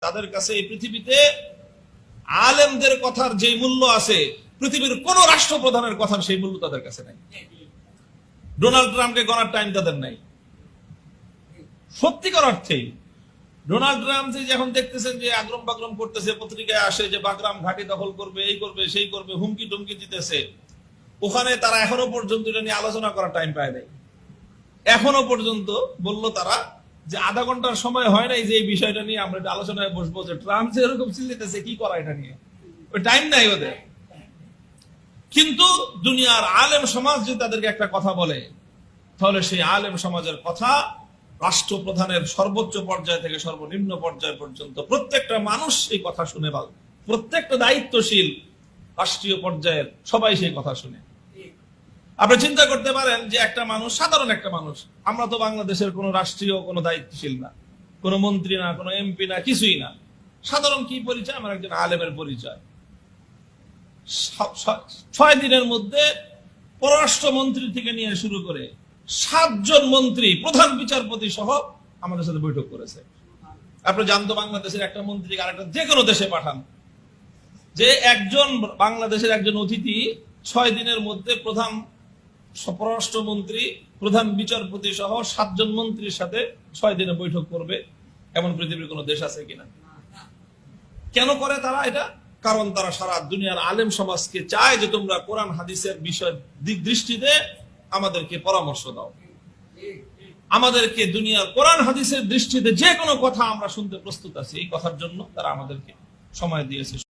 তাদের কাছে এই পৃথিবীতে আলেমদের কথার যে মূল্য আছে, পৃথিবীর কোন রাষ্ট্রপ্রধানের কথার সেই মূল্য তাদের কাছে নাই। ডোনাল্ড ট্রাম্পকে গণার টাইম তাদের নাই। সত্যিকার অর্থেই ডোনাল্ড ট্রাম্প যে এখন দেখতেছেন যে আগ্রম বাগ্রম করতেছে, পত্রিকায় আসে যে বাগরাম ঘাঁটি দখল করবে, এই করবে সেই করবে, হুমকি টুমকি দিতেছে, ওখানে তারা এখনো পর্যন্ত এটা নিয়ে আলোচনা করার টাইম পায় নাই। এখনো পর্যন্ত বললো তারা যে আধা ঘন্টার সময় হয় নাই যে এই বিষয়টা নিয়ে আমরা একটা আলোচনায় বসবো, যে ট্রাম্প যে এরকম চিল্লিতেছে কি করা এটা নিয়ে, ওই টাইম নাই ওদের। কিন্তু দুনিয়ার আলেম সমাজ যদি তাদেরকে একটা কথা বলে, তাহলে সেই আলেম সমাজের কথা রাষ্ট্রপ্রধানের সর্বোচ্চ পর্যায় থেকে সর্বনিম্ন পর্যায় পর্যন্ত প্রত্যেকটা মানুষ সেই কথা শুনে, প্রত্যেকটা দায়িত্বশীল রাষ্ট্রীয় পর্যায়ের সবাই সেই কথা শুনে। আপনি চিন্তা করতে পারেন যে একটা মানুষ, সাধারণ একটা মানুষ, আমরা তো বাংলাদেশের কোন রাষ্ট্রীয় কোনো দায়িত্বশীল না, কোনো মন্ত্রী না, কোনো এমপি না, কিছুই না। সাধারণ কি পরিচয়? আমার একজন আলেমের পরিচয়। 6 দিনের মধ্যে পররাষ্ট্রমন্ত্রী থেকে নিয়ে শুরু করে 7 জন মন্ত্রী, প্রধান বিচারপতি সহ আমাদের সাথে বৈঠক করেছে। আপনি জানতো বাংলাদেশের একটা মন্ত্রী আরেকটা যে কোনো দেশে পাঠান, যে একজন বাংলাদেশের একজন অতিথি 6 দিনের মধ্যে প্রধান পররাষ্ট্রমন্ত্রী, প্রধান বিচারপতি সহ 7 জন মন্ত্রীর সাথে 6 দিনে বৈঠক করবে, এমন পৃথিবীর কোন দেশ আছে কিনা? কেন করে তারা এটা? কারণ তারা সারা দুনিয়ার আলেম সমাজকে চায় যে তোমরা কোরআন হাদিসের বিষয় দিক দৃষ্টিতে আমাদেরকে পরামর্শ দাও, আমাদেরকে দুনিয়ার কোরআন হাদিসের দৃষ্টিতে যে কোনো কথা আমরা শুনতে প্রস্তুত আছি। এই কথার জন্য তারা আমাদেরকে সময় দিয়েছে।